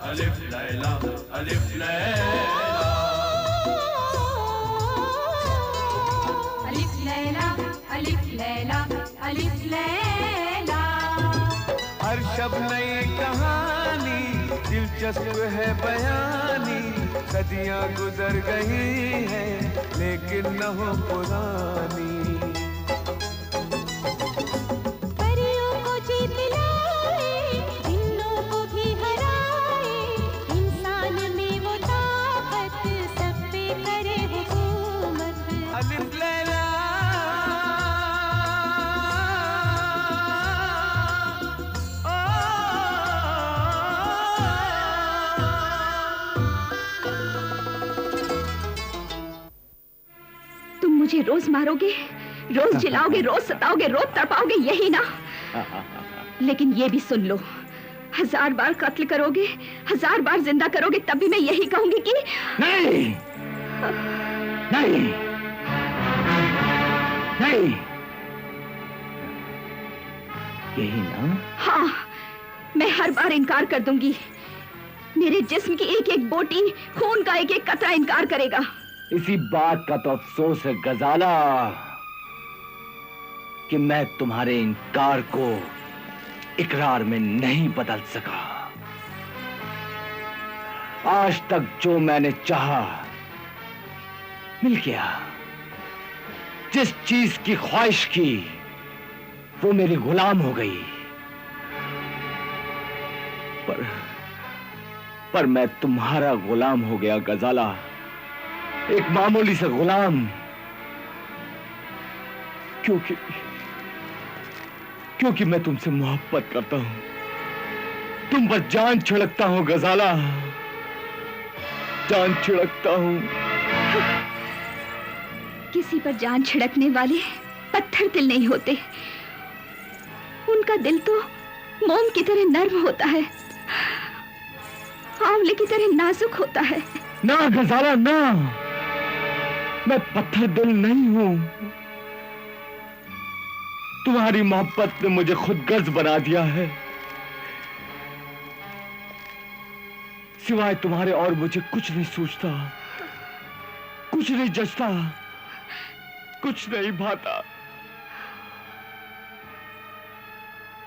अलिफ लैला अलिफ लैला अलिफ लैला अलिफ लैला अलिफ लैला। हर शब नई कहानी दिलचस्प है बयानी, सदियां गुजर गई हैं लेकिन न हो पुरानी। मुझे रोज मारोगे, रोज जिलाओगे, रोज सताओगे, रोज तड़पाओगे, यही ना? लेकिन ये भी सुन लो, 1000 बार कत्ल करोगे, 1000 बार जिंदा करोगे, तब भी मैं यही कहूंगी कि नहीं, नहीं, नहीं, यही ना? हाँ, मैं हर बार इनकार कर दूंगी। मेरे जिस्म की एक एक बोटी, खून का एक एक कतरा इनकार करेगा। इसी बात का तो अफसोस है गजाला कि मैं तुम्हारे इनकार को इकरार में नहीं बदल सका। आज तक जो मैंने चाहा मिल गया। जिस चीज की ख्वाहिश की वो मेरी गुलाम हो गई। पर मैं तुम्हारा गुलाम हो गया गजाला, एक मामूली सा गुलाम। क्योंकि मैं तुमसे मोहब्बत करता हूं, तुम पर जान छिड़कता हूं गजाला, जान छिड़कता हूं। किसी पर जान छिड़कने वाले पत्थर दिल नहीं होते, उनका दिल तो मोम की तरह नर्म होता है, आंवले की तरह नाजुक होता है। ना गजाला ना, मैं पत्थर दिल नहीं हूं। तुम्हारी मोहब्बत ने मुझे खुदगर्ज बना दिया है। सिवाय तुम्हारे और मुझे कुछ नहीं सूझता, कुछ नहीं जचता, कुछ नहीं भाता।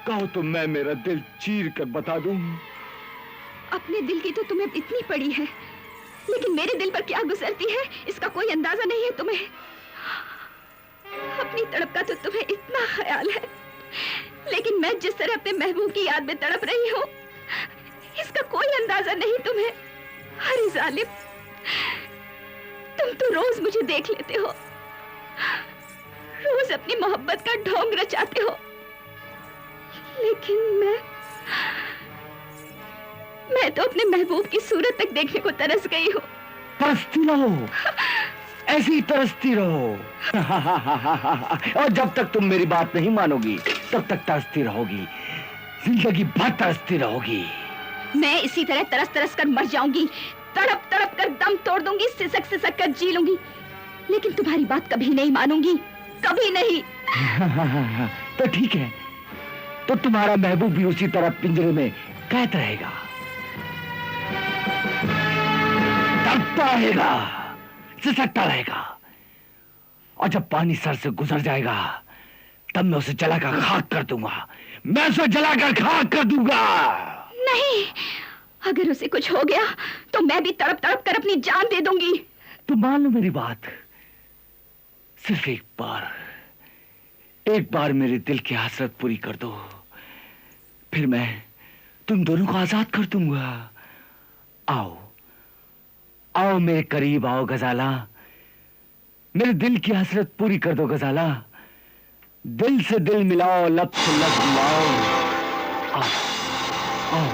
कहो तो मैं मेरा दिल चीर कर बता दूं। अपने दिल की तो तुम्हें इतनी पड़ी है, लेकिन मेरे दिल पर क्या गुजरती है इसका कोई अंदाजा नहीं है तुम्हें। अपनी तड़प का तो तुम्हें इतना ख्याल है, लेकिन मैं जिस तरह अपने महबूब की याद में तड़प रही हूँ इसका कोई अंदाजा नहीं तुम्हें। अरे जालिम, तुम तो रोज मुझे देख लेते हो, रोज अपनी मोहब्बत का ढोंग रचाते हो, लेकिन मैं तो अपने महबूब की सूरत तक देखने को तरस गई हूँ। तरसती रहो, ऐसी ही तरसती रहो। और जब तक तुम मेरी बात नहीं मानोगी तब तक तरसती रहोगी, जिंदगी भर तरसती रहोगी। मैं इसी तरह तरस तरस कर मर जाऊंगी, तड़प तड़प कर दम तोड़ दूंगी, सिसक सिसक कर जी लूंगी, लेकिन तुम्हारी बात कभी नहीं मानूंगी, कभी नहीं। तो ठीक है, तो तुम्हारा महबूब भी उसी तरह पिंजरे में कैद रहेगा, तड़पता रहेगा, सिसकता रहेगा, और जब पानी सर से गुजर जाएगा तब मैं उसे जलाकर खाक कर दूंगा, मैं उसे जलाकर खाक कर दूंगा। नहीं, अगर उसे कुछ हो गया तो मैं भी तड़प तड़प कर अपनी जान दे दूंगी। तो मान लो मेरी बात, सिर्फ एक बार मेरे दिल की हसरत पूरी कर दो, फिर मैं तुम दोनों को आजाद कर दूंगा। आओ आओ मेरे करीब आओ गजाला, मेरे दिल की हसरत पूरी कर दो गजाला, दिल से दिल मिलाओ, लब से लब मिलाओ। आओ आओ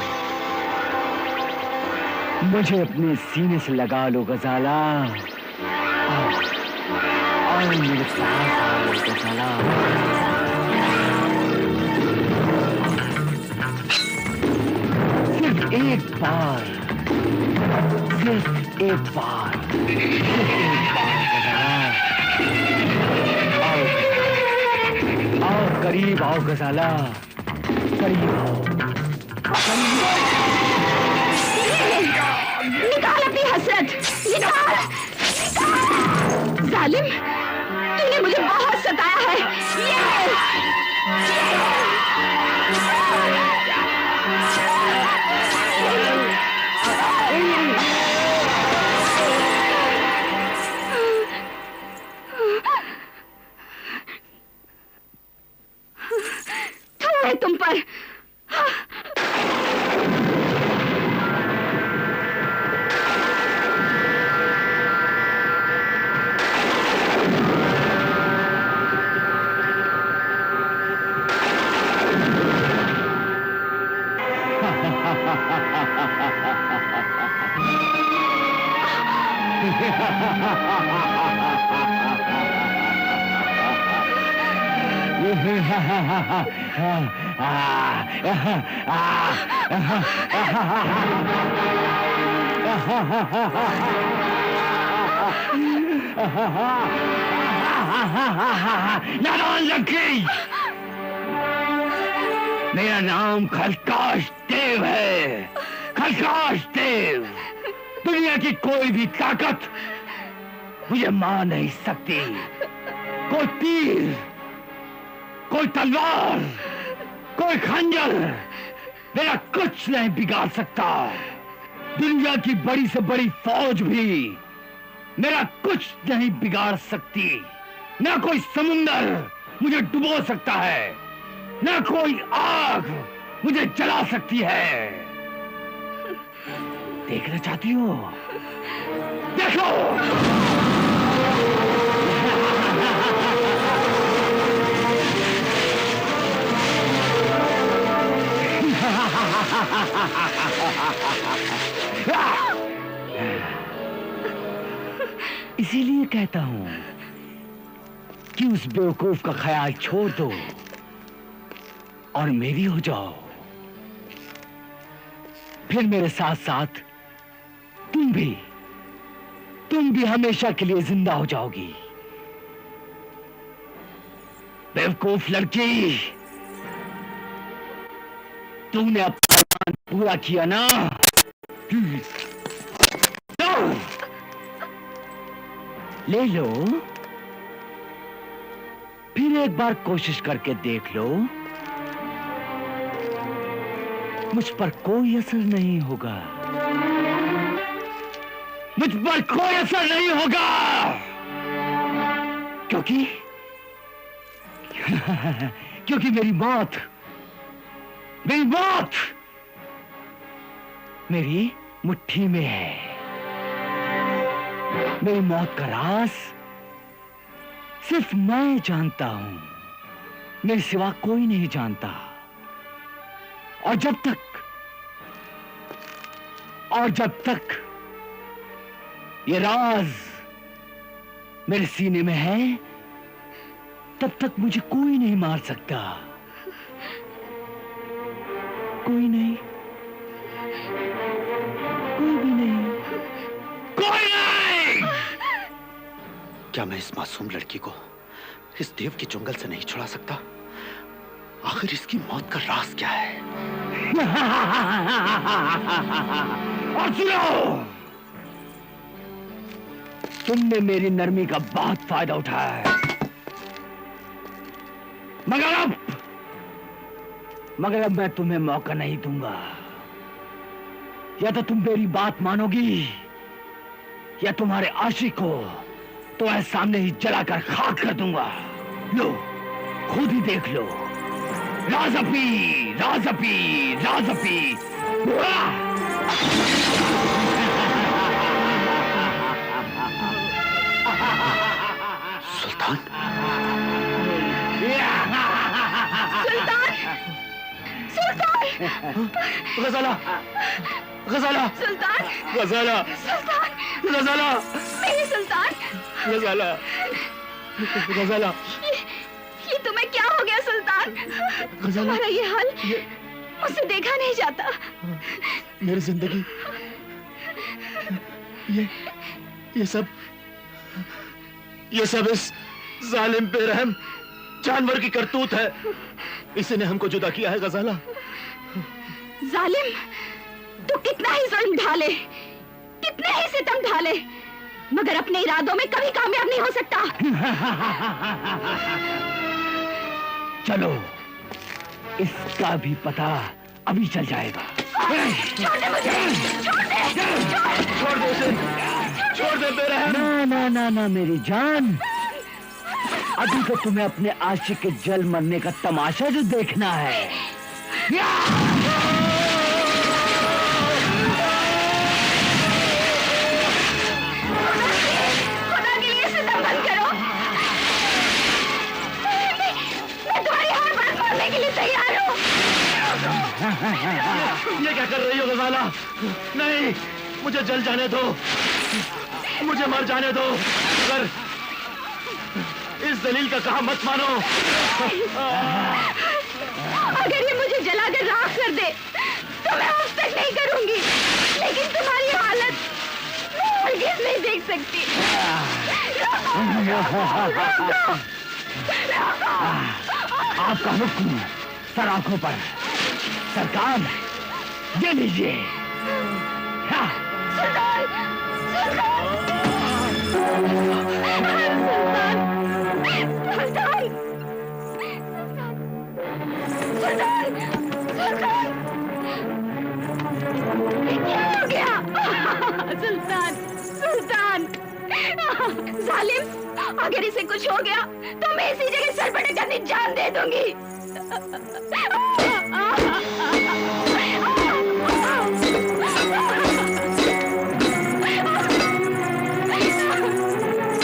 मुझे अपने सीने से लगा लो गजाला, आओ आओ मेरे पास आओ गजाला। सिर्फ एक बार, सिर्फ एक बार, सिर्फ एक बार गजाला। आओ आओ करीब आओ गजाला, करीब आओ, करीब आओ। जालिम, तूने मुझे बहुत सताया है। थू है तुम पर। नारायण लड़की, मेरा नाम खलकाश देव है। खलकाश देव। दुनिया की कोई भी ताकत मुझे मार नहीं सकती। कोई तीर, कोई तलवार, कोई खंजर मेरा कुछ नहीं बिगाड़ सकता। दुनिया की बड़ी से बड़ी फौज भी मेरा कुछ नहीं बिगाड़ सकती। ना कोई समुंदर मुझे डुबो सकता है, ना कोई आग मुझे जला सकती है। देखना चाहती हो? देखो। इसीलिए कहता हूं कि उस बेवकूफ का ख्याल छोड़ दो और मेरी हो जाओ। फिर मेरे साथ साथ तुम भी हमेशा के लिए जिंदा हो जाओगी। बेवकूफ लड़की, तुमने अपना प्लान पूरा किया ना? ले लो, फिर एक बार कोशिश करके देख लो। मुझ पर कोई असर नहीं होगा। मुझ पर कोई असर नहीं होगा, क्योंकि मेरी मौत मेरी मुट्ठी में है। मेरी मौत का राज सिर्फ मैं जानता हूं, मेरे सिवा कोई नहीं जानता। और जब तक ये राज मेरे सीने में है, तब तक मुझे कोई नहीं मार सकता। कोई नहीं, कोई भी नहीं, कोई नहीं। क्या मैं इस मासूम लड़की को इस देव के जंगल से नहीं छुड़ा सकता? आखिर इसकी मौत का राज क्या है? और सुनो, तुमने मेरी नरमी का बहुत फायदा उठाया है, मगर अब मैं तुम्हें मौका नहीं दूंगा। या तो तुम मेरी बात मानोगी, या तुम्हारे आशिक को तुम्हारे सामने ही जलाकर खाक कर दूंगा। लो, खुद ही देख लो। राजपी, राजपी, राजपी। सुल्तान, गजाला, गजाला, सुल्तान, गजाला, सुल्तान, गजाला, मेरे सुल्तान, गजाला, गजाला। ये तुम्हें क्या हो गया सुल्तान? तुम्हारा ये हाल मुझसे देखा नहीं जाता। मेरी जिंदगी, ये सब इस जालिम बेरहम जानवर की करतूत है। इसी ने हमको जुदा किया है गजाला। जालिम, तू कितना ही जुल्म ढाले, कितने ही सितम ढाले, मगर अपने इरादों में कभी कामयाब नहीं हो सकता। चलो, इसका भी पता अभी चल जाएगा। छोड़ दे मुझे, छोड़ दे, छोड़ दे उसे, छोड़ दे बेरहम। ना ना ना ना मेरी जान, अभी तो तुम्हें अपने आशिक के जल मरने का तमाशा जो देखना है। खुदा के लिए इसे दम बंद करो। मैं तुम्हारी हर बात मानने के लिए तैयार हूँ। ये क्या कर रही हो गजाला? नहीं, मुझे जल जाने दो, मुझे मर जाने दो। अगर इस दलील का कहा मत मानो। अगर ये मुझे जलाकर राख कर दे तो मैं अब तक नहीं करूंगी, लेकिन तुम्हारी हालत मैं हरगिज़ नहीं देख सकती। आपका हुक्म सर आंखों पर। सरकार, ये लीजिए। क्या हो गया? सुल्तान, सुल्तान, जालिम, अगर इसे कुछ हो गया तो मैं इसी जगह सर पर अपनी जान दे दूंगी।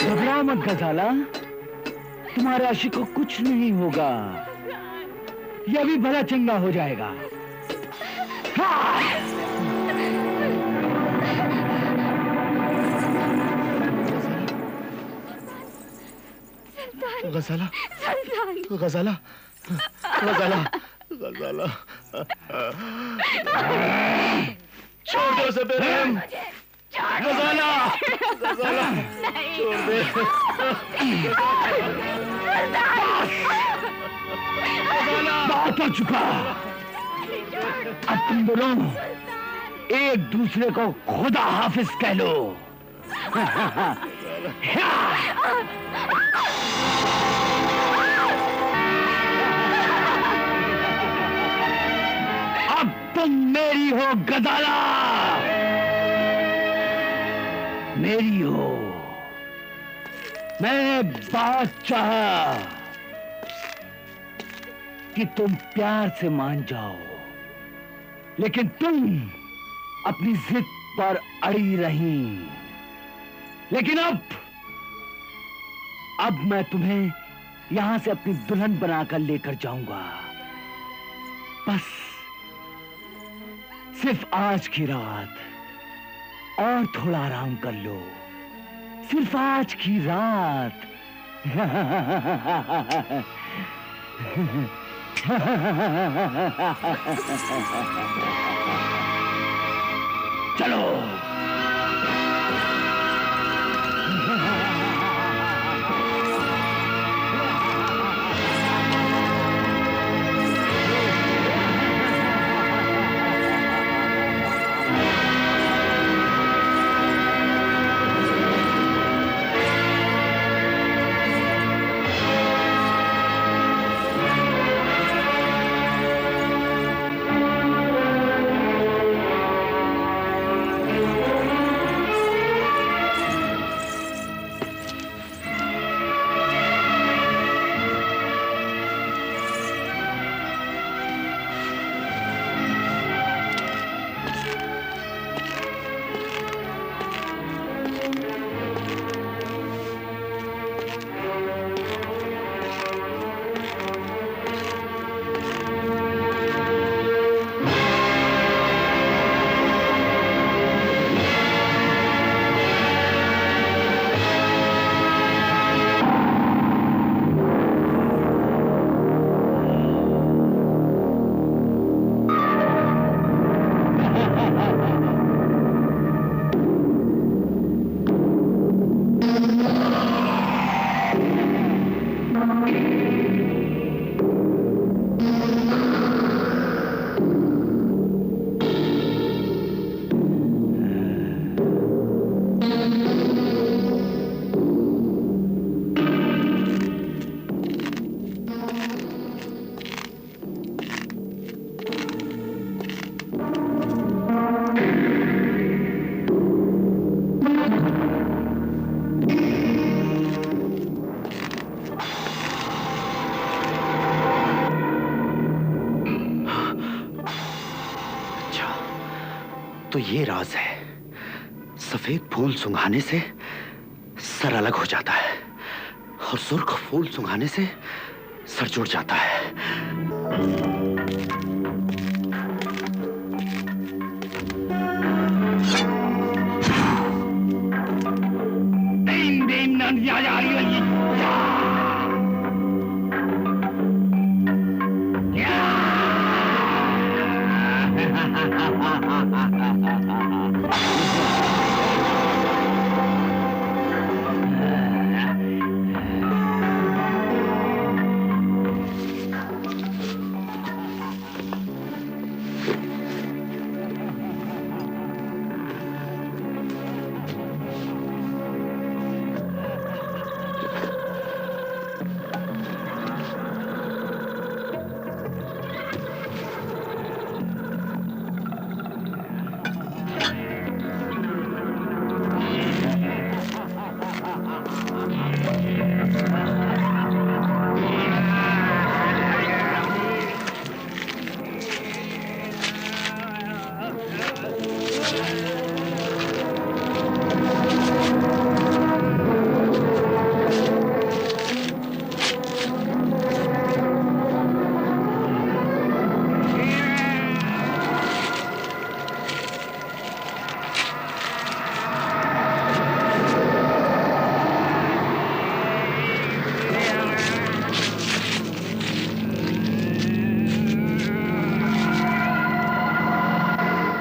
घबरा मत गजाला, तुम्हारे आशिक को कुछ नहीं होगा, यह भी भला चंगा हो जाएगा। गजाला, गजाला, गजाला, गजाला, छोड़ दो उसे बेरहम। गजाला, गजाला, छोड़ दे। बात हो चुका, अब तुम दोनों एक दूसरे को खुदा हाफिज कह लो। अब तुम मेरी हो गजाला, मेरी हो। मैंने बात चाहा कि तुम प्यार से मान जाओ, लेकिन तुम अपनी जिद पर अड़ी रही। लेकिन अब मैं तुम्हें यहां से अपनी दुल्हन बनाकर लेकर जाऊंगा। बस सिर्फ आज की रात और थोड़ा आराम कर लो, सिर्फ आज की रात। चलो। तो ये राज है, सफेद फूल सुंघाने से सर अलग हो जाता है और सुर्ख फूल सुंघाने से सर जुड़ जाता है।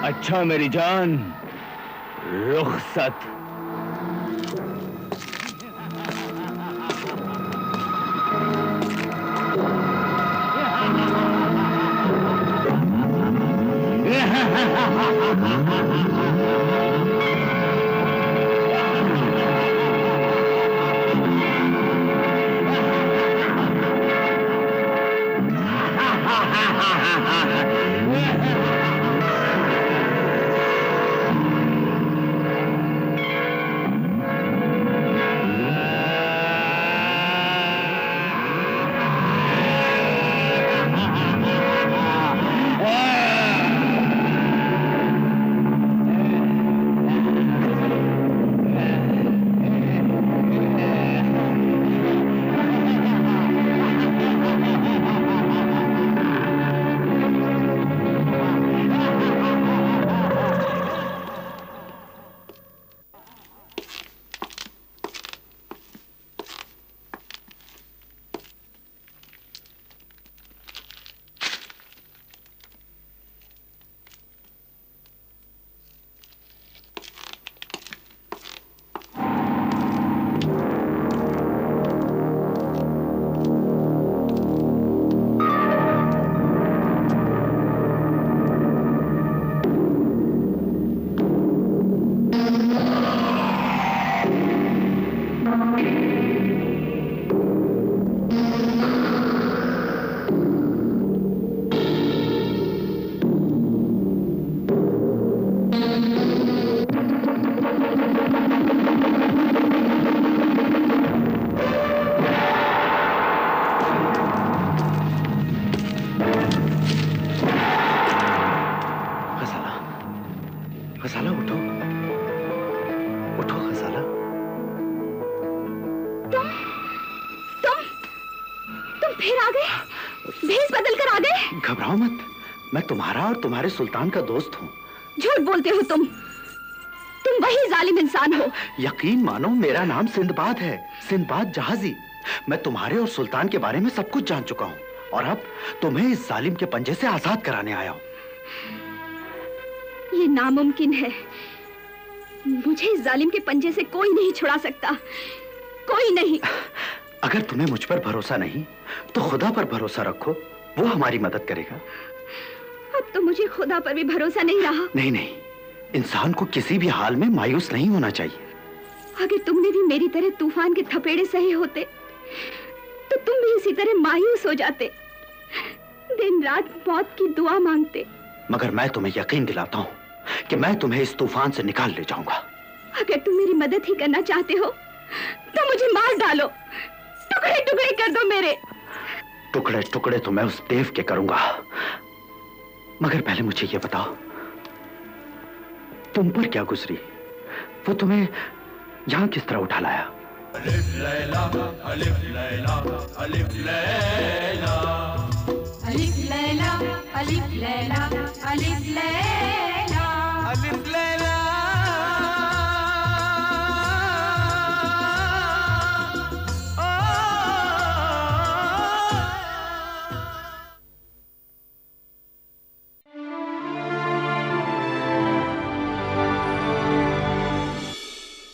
अच्छा मेरी जान, रुखसत। घबराओ मत, मैं तुम्हारा और तुम्हारे सुल्तान का दोस्त हूँ। झूठ बोलते हो तुम वही जालिम इंसान हो। यकीन मानो, मेरा नाम सिंदबाद है, सिंदबाद जहाजी। मैं तुम्हारे और सुल्तान के बारे में सब कुछ जान चुका हूँ और अब तुम्हें इस जालिम के पंजे से आजाद कराने आया हूँ। ये नामुमकिन है, मुझे इस जालिम के पंजे से कोई नहीं छुड़ा सकता, कोई नहीं। अगर तुम्हें मुझ पर भरोसा नहीं तो खुदा पर भरोसा रखो, वो हमारी मदद करेगा। अब तो मुझे खुदा पर भी भरोसा नहीं रहा। नहीं, इंसान को किसी भी हाल में मायूस नहीं होना चाहिए। अगर तुमने भी मेरी तरह तूफान के थपेड़े सहे होते तो तुम भी इसी तरह मायूस हो जाते, दिन रात मौत की दुआ मांगते। मगर मैं तुम्हें यकीन दिलाता हूँ कि मैं तुम्हें इस तूफान से निकाल ले जाऊंगा। अगर तुम मेरी मदद ही करना चाहते हो तो मुझे मार डालो, टुकड़े टुकड़े कर दो मेरे। टुकड़े टुकड़े तो मैं उस देव के करूंगा, मगर पहले मुझे ये बताओ, तुम पर क्या गुजरी? वो तुम्हें यहां किस तरह उठा लाया? अलिफ लैला, अलिफ लैला, अलिफ लैला, अलिफ लैला, अलिफ लैला, अलिफ लैला।